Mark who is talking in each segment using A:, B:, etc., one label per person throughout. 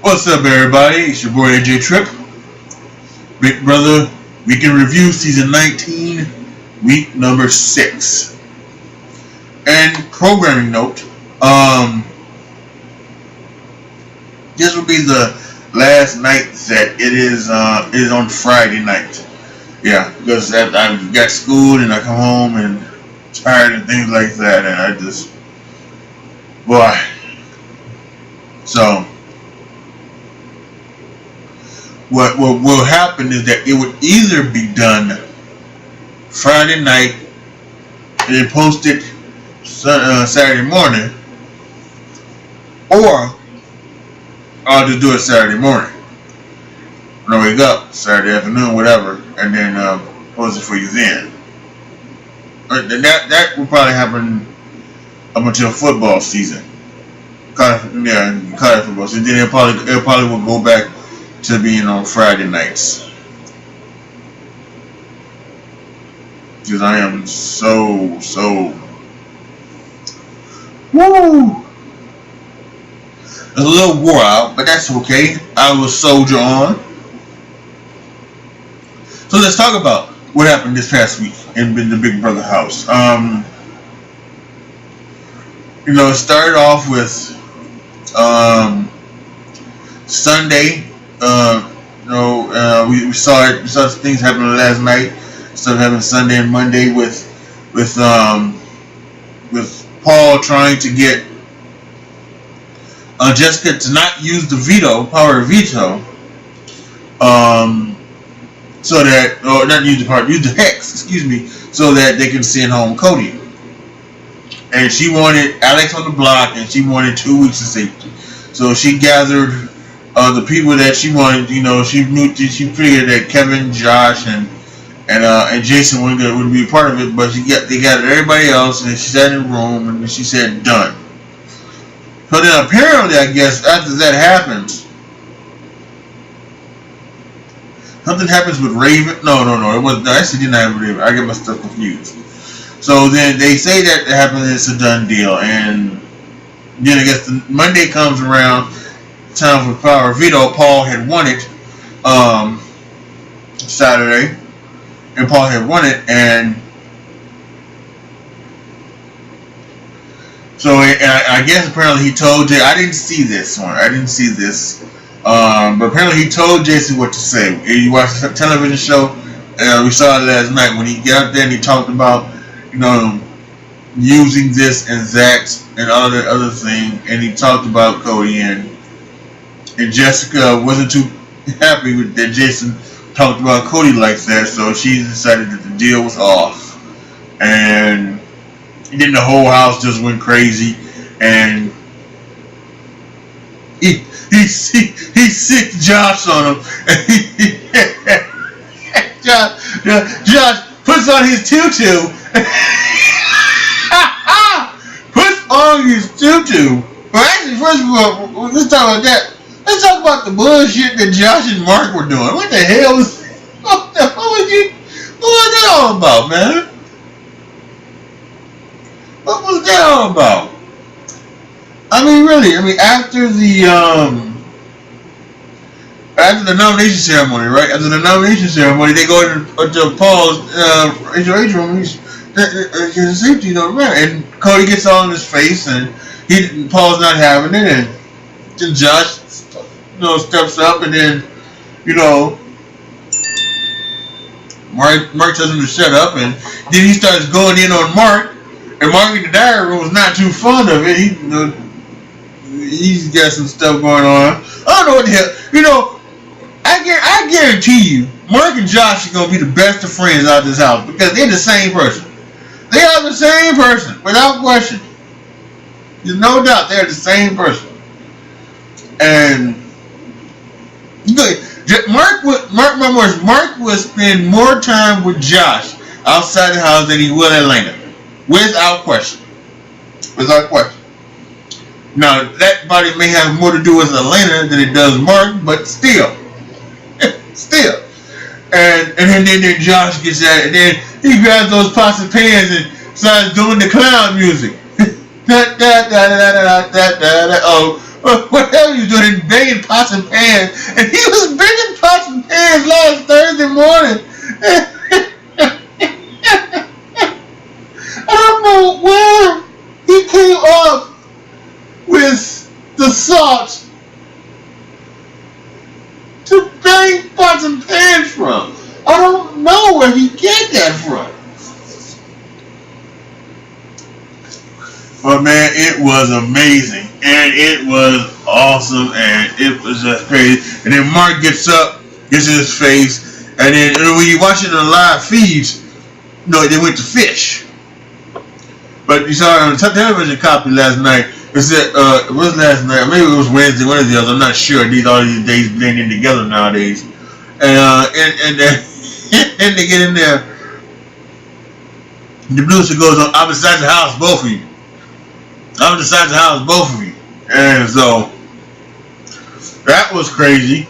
A: What's up, everybody? It's your boy AJ Tripp, Big Brother Weekend Review, Season 19, Week number 6. And programming note, this will be the last night that it is on Friday night. Yeah, because I've got school and I come home and tired and things like that, and I just, boy. So what will happen is that it would either be done Friday night and then posted Saturday morning, or I'll just do it Saturday morning when I wake up, Saturday afternoon, whatever, and then post it for you then. That will probably happen up until football season. College football season. Then it probably will go back to being on Friday nights. Because I am so woo. It's a little wore out, but that's okay. I will soldier on. So let's talk about what happened this past week in the Big Brother house. It started off with Sunday. We saw it. We saw things happening last night. Stuff happened Sunday and Monday with Paul trying to get Jessica to not use the power of veto, so that, or not use the hex, so that they can send home Cody. And she wanted Alex on the block, and she wanted 2 weeks of safety. So she gathered the people that she wanted. She figured that Kevin, Josh, and Jason would be a part of it, but they gathered everybody else, and she sat in the room, and she said, done. So then apparently, I guess, after that happens, something happens with Raven. No, it wasn't. Actually, didn't happen with Raven. I get my stuff confused. So then they say that it happened, it's a done deal, and then I guess the Monday comes around, time for power of veto. Paul had won it Saturday, and Paul had won it, and so I guess apparently he told Jay. I didn't see this, but apparently he told Jason what to say. You watched the television show, we saw it last night when he got out there and he talked about using this and that and all that other thing, and he talked about Cody, and Jessica wasn't too happy with that Jason talked about Cody like that, so she decided that the deal was off, and then the whole house just went crazy, and he sicked Josh on him. Josh puts on his tutu. Puts on his tutu. Well, actually, first of all, let's talk about that. Let's talk about the bullshit that Josh and Mark were doing. What the hell was that all about, man? What was that all about? I mean, really. After the nomination ceremony, right? After the nomination ceremony, they go into Paul's HOH room. He's safety, and Cody gets all in his face, and Paul's not having it, and then Josh, steps up, and then, Mark tells him to shut up, and then he starts going in on Mark, and Mark in the diary room was not too fond of it. He's got some stuff going on. I don't know what the hell. I guarantee you, Mark and Josh are going to be the best of friends out of this house, because they're the same person. They are the same person, without question. There's no doubt they're the same person. And Mark would spend more time with Josh outside the house than he will Atlanta, without question. Now that body may have more to do with Atlanta than it does Mark, but still. And then Josh gets at it, and then he grabs those pots and pans and starts doing the clown music. Oh, whatever he was doing, banging pots and pans, and he was banging pots and pans last Thursday morning. I don't know where he came up with the thought to bang pots and pans from. I don't know where he get that from. But man, it was amazing, and it was awesome, and it was just crazy. And then Mark gets up, gets in his face, and then when you watch it in the live feeds, they went to fish. But you saw it on the television copy last night. It said, it was last night, maybe it was Wednesday, one of the other. I'm not sure. All these days blending together nowadays, and they get in there. The producer goes on opposite sides of the house, both of you. Opposite sides of the house, both of you. And so that was crazy.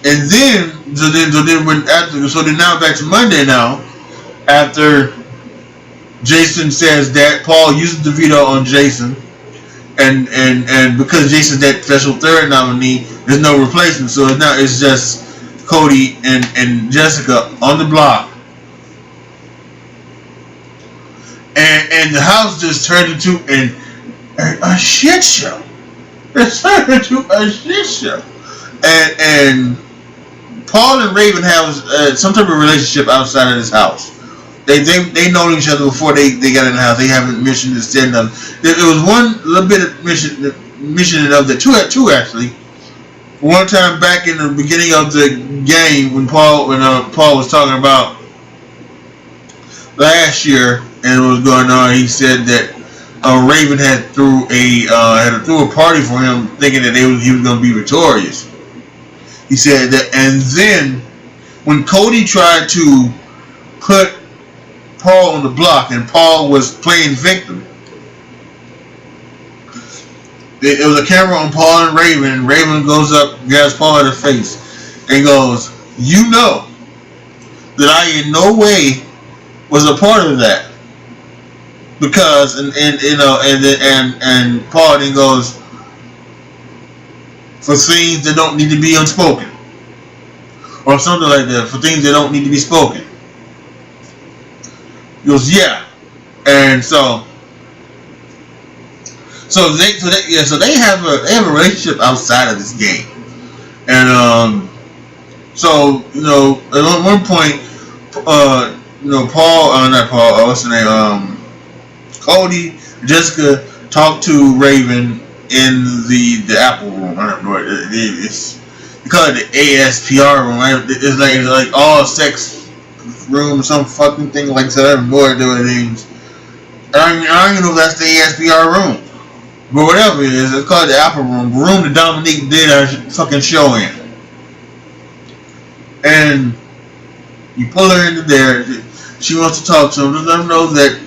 A: And then, so then now back to Monday now, after Jason says that Paul uses the veto on Jason, and because Jason's that special third nominee, there's no replacement. So now it's just Cody and Jessica on the block. And the house just turned into a shit show. It turned into a shit show. And Paul and Raven have some type of relationship outside of this house. They know each other before they got in the house. They haven't mentioned this, then another. There was one little bit of mentioning of the two actually. One time back in the beginning of the game when Paul was talking about last year and it was going on, he said that Raven had threw a party for him, thinking that he was going to be victorious. He said that, and then when Cody tried to put Paul on the block and Paul was playing victim, it was a camera on Paul and Raven, and Raven goes up, grabs Paul in the face, and goes, "You know that I in no way was a part of that." Because and Paul then goes, "For things that don't need to be unspoken," or something like that. For things that don't need to be spoken. He goes, "Yeah," and so they have a relationship outside of this game, and so at one point, Cody, Jessica talked to Raven in the Apple room. I don't know what it's. They call it the ASPR room. Right? It's like all sex room, some fucking thing like that. More doing things. I don't even know if that's the ASPR room, but whatever it is, it's called the Apple room. The room that Dominique did her fucking show in. And you pull her into there. She wants to talk to him. Just let him know that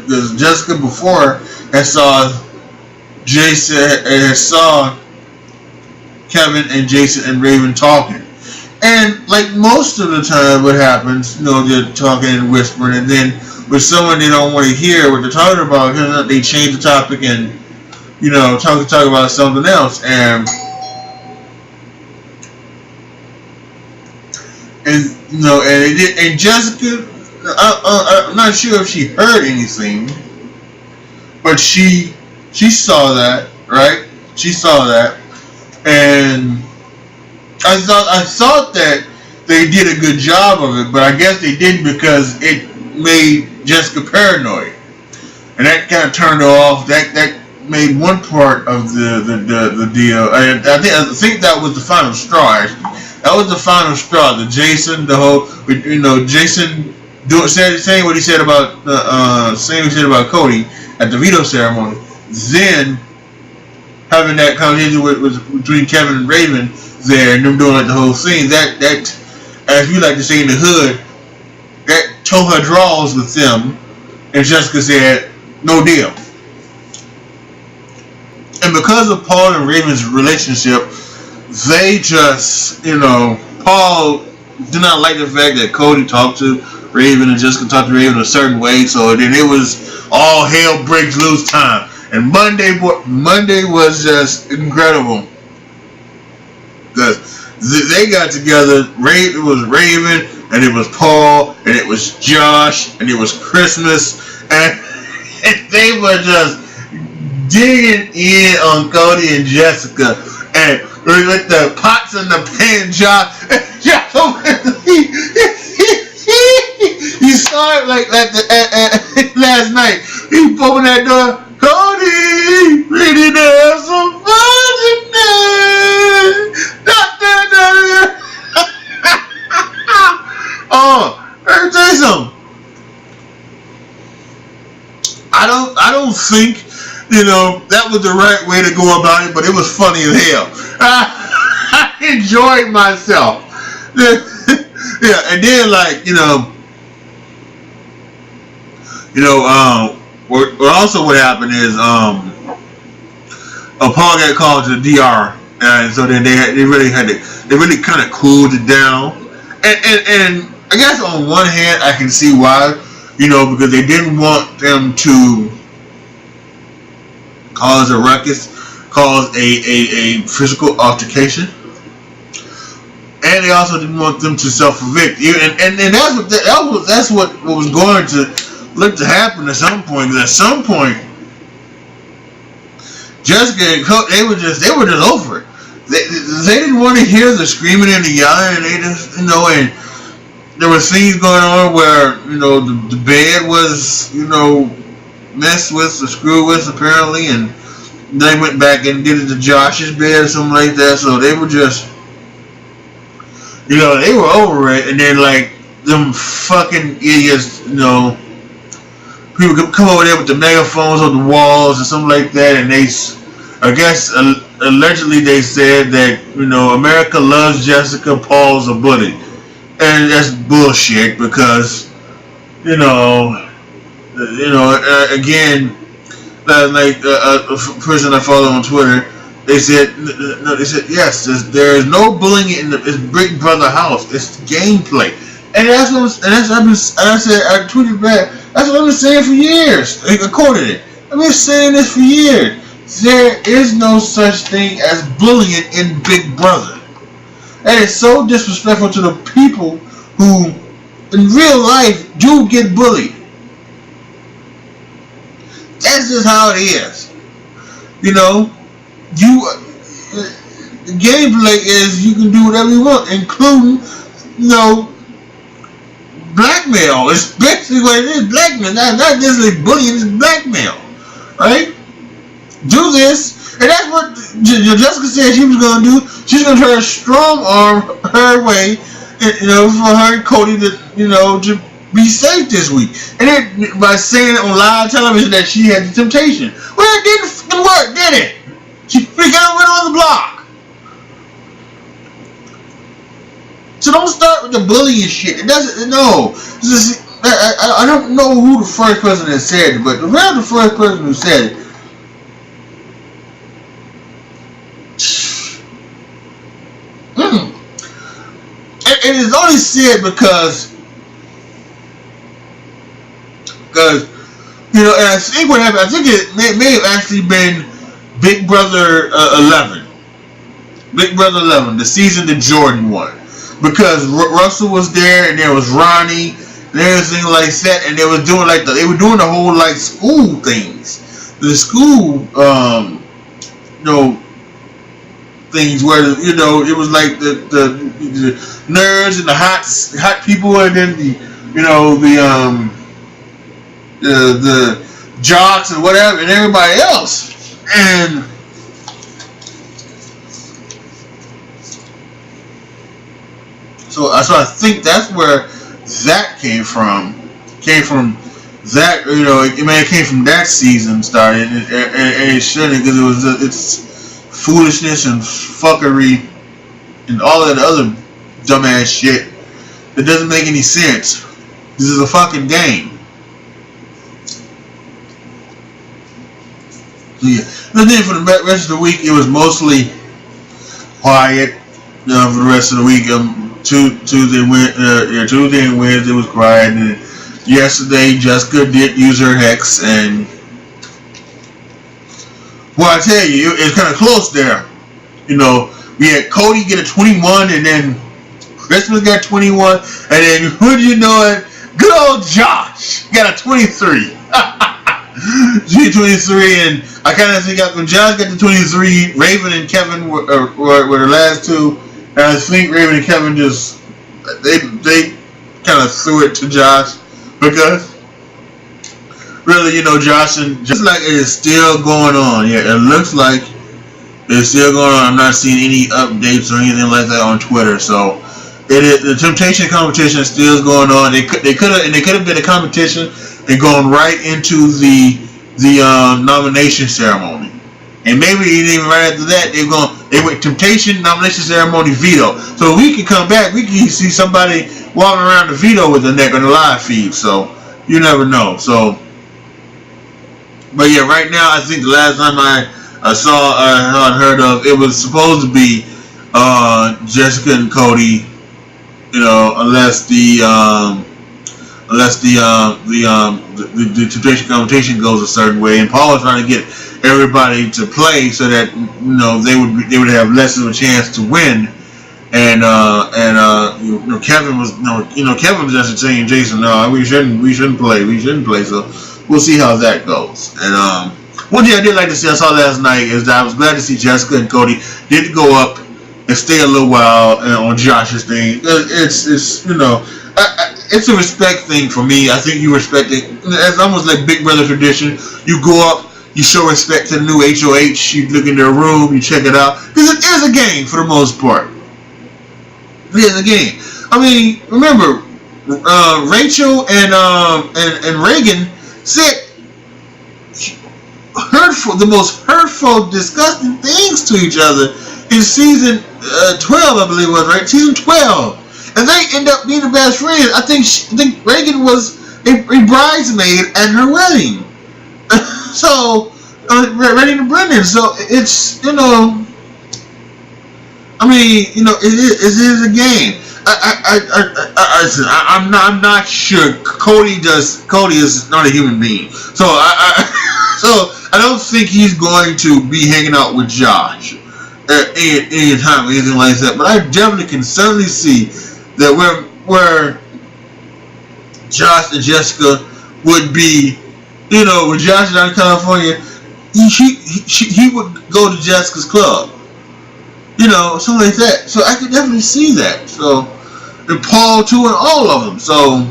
A: because Jessica before had saw Jason and saw Kevin and Jason and Raven talking, and like most of the time, what happens, they're talking and whispering, and then with someone they don't want to hear what they're talking about, they change the topic and talk about something else, and Jessica, I'm not sure if she heard anything, but she saw that, right? She saw that, and I thought that they did a good job of it, but I guess they didn't because it made Jessica paranoid, and that kind of turned her off. That made one part of the deal. And I think that was the final straw. Actually, that was the final straw. Jason saying what he said about Cody at the veto ceremony. Then having that conversation between Kevin and Raven there, and them doing like the whole thing. That as we like to say in the hood, that tore her draws with them, and Jessica said, "No deal." And because of Paul and Raven's relationship, they just, Paul did not like the fact that Cody talked to Raven and Jessica talked to Raven a certain way. So then it was all hell breaks loose time. And Monday was just incredible because they got together. It was Raven, and it was Paul, and it was Josh, and it was Christmas, and they were just digging in on Cody and Jessica, and with the pots and the pan, Josh, you saw it like last night. He opened that door. Cody, ready to have some fun tonight. Oh, let me tell you something. I don't think, that was the right way to go about it, but it was funny as hell. I enjoyed myself. Yeah, and then also what happened is Paul got called to the DR, and so then they really kind of cooled it down, and I guess on one hand I can see why, because they didn't want them to cause a ruckus, cause a physical altercation, and they also didn't want them to self-evict. And that's what was going to look to happen at some point. Because at some point, Jessica and Coach, they were just over it. They didn't want to hear the screaming and the yelling, and they just and there were scenes going on where the bed was messed with or screwed with apparently, and they went back and did it to Josh's bed or something like that. So they were just they were over it, and then them fucking idiots, people could come over there with the megaphones on the walls and something like that, and they, I guess, allegedly they said that, America loves Jessica, Paul's a bully. And that's bullshit because, again, like a person I follow on Twitter, they said yes, there is no bullying in it's Big Brother house. It's gameplay, and I tweeted back. That's what I've been saying for years. I quoted it. I've been saying this for years. There is no such thing as bullying in Big Brother. That is so disrespectful to the people who, in real life, do get bullied. That's just how it is. The gameplay is you can do whatever you want, including, blackmail. It's basically what it is, blackmail. Not necessarily bullying, it's blackmail. Right? Do this. And that's what Jessica said she was going to do. She's going to try to strong arm her way, for her and Cody to be safe this week. And then by saying it on live television that she had the temptation. Well, it didn't work, did it? She freaking out went on the block. So don't start with the bullying shit. It doesn't, no. I don't know who the first person that said it, but around the first person who said it, and it's only said because and I think what happened, I think it may have actually been Big Brother 11. Big Brother 11, the season that Jordan won. Because Russell was there, and there was Ronnie, and everything like that, and they were doing the whole school things. The school things where it was like the nerds and the hot people, and then the jocks and whatever, and everybody else. And so I think that's where that came from. That it came from that season started, and it shouldn't, because it's foolishness and fuckery and all that other dumbass shit that doesn't make any sense. This is a fucking game. Yeah. And then for the rest of the week, it was mostly quiet. For the rest of the week, Tuesday and Wednesday was quiet, and yesterday Jessica did use her hex, and well, I tell you, it's kind of close there. You know, we had Cody get a 21, and then Christmas got 21, and then who do you know it? Good old Josh got a 23. G23, and I kind of think when Josh got the 23, Raven and Kevin were the last two, and I think Raven and Kevin just they kind of threw it to Josh because really, you know, Josh and just like it is still going on. Yeah, it looks like it's still going on. I'm not seeing any updates or anything like that on Twitter, so. The Temptation competition still going on. They could have been a competition and gone right into the nomination ceremony, and maybe even right after that they went Temptation nomination ceremony veto. So we can come back, we can see somebody walking around the veto with the neck on the live feed. So you never know. So, but yeah, right now I think the last time I saw heard of it was supposed to be Jessica and Cody. You know, unless the Temptation competition goes a certain way, and Paul is trying to get everybody to play so that you know they would have less of a chance to win, and Kevin was Kevin was just saying, Jason, no, we shouldn't play, so we'll see how that goes. And one thing I did like to see I saw last night is that I was glad to see Jessica and Cody did go up and stay a little while on Josh's thing. It's you know, it's a respect thing for me. I think you respect it. It's almost like Big Brother tradition. You go up, you show respect to the new HOH. You look in their room, you check it out, because it is a game for the most part. It is a game. I mean, remember, Rachel and Reagan said the most hurtful, disgusting things to each other in season 12, I believe it was, right? Season 12. And they end up being the best friends. I think Reagan was a bridesmaid at her wedding. So, Reagan and Brendan. So, it's, you know, I mean, you know, it is a game. I'm not sure. Cody is not a human being. So, I don't think he's going to be hanging out with Josh at any time or anything like that. But I definitely can certainly see that where Josh and Jessica would be, you know, when Josh is out in California, he would go to Jessica's club, you know, something like that. So I could definitely see that. So, and Paul too, and all of them. So,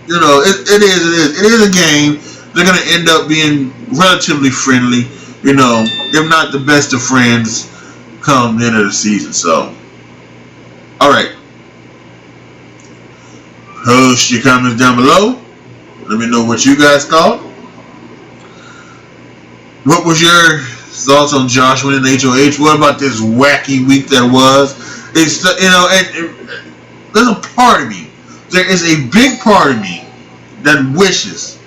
A: you know, it is a game. They're gonna end up being relatively friendly, you know, if not the best of friends come the end of the season. So, all right. Post your comments down below. Let me know what you guys thought. What was your thoughts on Josh winning HOH? What about this wacky week that was? It's, you know, and there's a part of me. There is a big part of me that wishes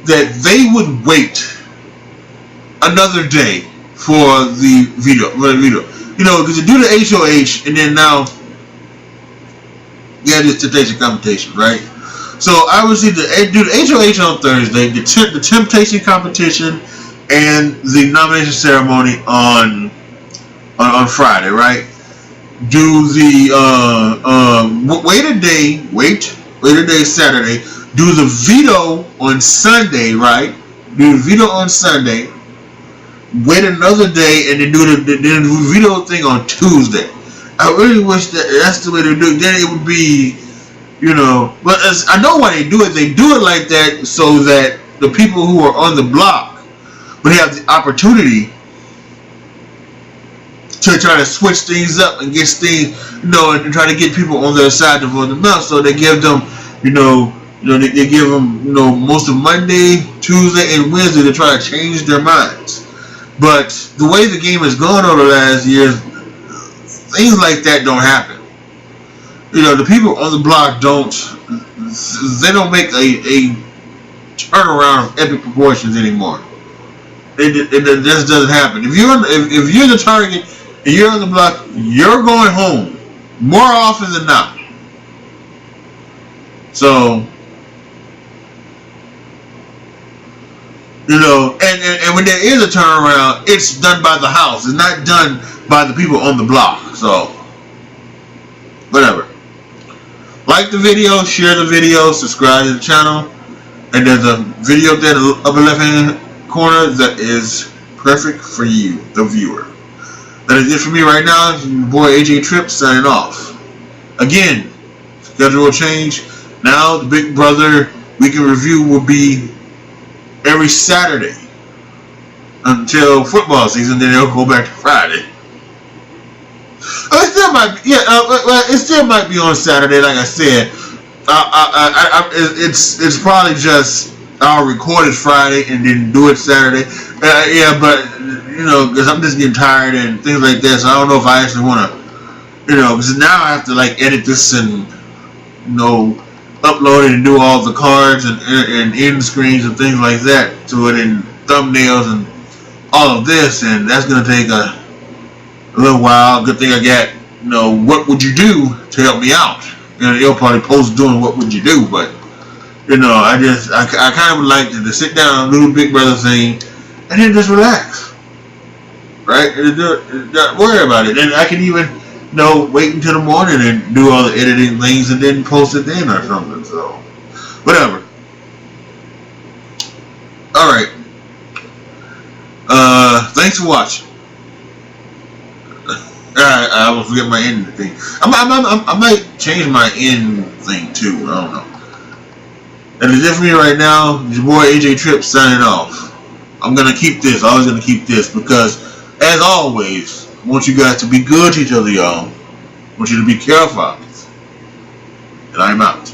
A: that they would wait another day for the veto. You know, because you do the HOH and then now you have this Temptation competition, right? So I would see do the HOH on Thursday, the Temptation competition, and the nomination ceremony on Friday, right? Do the wait a day Saturday. Do the veto on Sunday, right? Do the veto on Sunday. Wait another day and then do the veto thing on Tuesday. I really wish that's the way to do it. Then it would be, you know. But I know why they do it. They do it like that so that the people who are on the block would have the opportunity to try to switch things up and get things, you know, and try to get people on their side to vote them out. So they give them, they give them, most of Monday, Tuesday, and Wednesday to try to change their minds. But the way the game has gone over the last years, things like that don't happen. You know, the people on the block don't make a turnaround of epic proportions anymore. It just doesn't happen. If you're the target and you're on the block, you're going home. more often than not. So, you know, and when there is a turnaround, it's done by the house. It's not done by the people on the block. So, whatever. Like the video, share the video, subscribe to the channel. And there's a video there in the upper left hand corner that is perfect for you, the viewer. That is it for me right now. It's your boy AJ Trip signing off. Again, schedule will change. Now the Big Brother Weekend Review will be every Saturday until football season. Then it'll go back to Friday. It still might be, it still might be on Saturday, like I said. It's probably just I'll record it Friday and then do it Saturday. Yeah, but you know, because I'm just getting tired and things like that, so I don't know if I actually want to, you know, because now I have to like edit this and you know upload it and do all the cards and end screens and things like that to it and thumbnails and all of this, and that's gonna take a little while. Good thing I got, you know, what would you do to help me out? You know, they'll probably post doing what would you do, but you know, I kind of would like to sit down and do the Big Brother thing and then just relax, right? Not worry about it. And I can even, you know, wait until the morning and do all the editing things and then post it then or something. So, whatever. All right. Thanks for watching. I will forget my end thing. I might change my end thing too. I don't know. And it's just me right now. Your boy AJ Trip signing off. I'm gonna keep this. Always gonna keep this because, as always, I want you guys to be good to each other, y'all. I want you to be careful. And I'm out.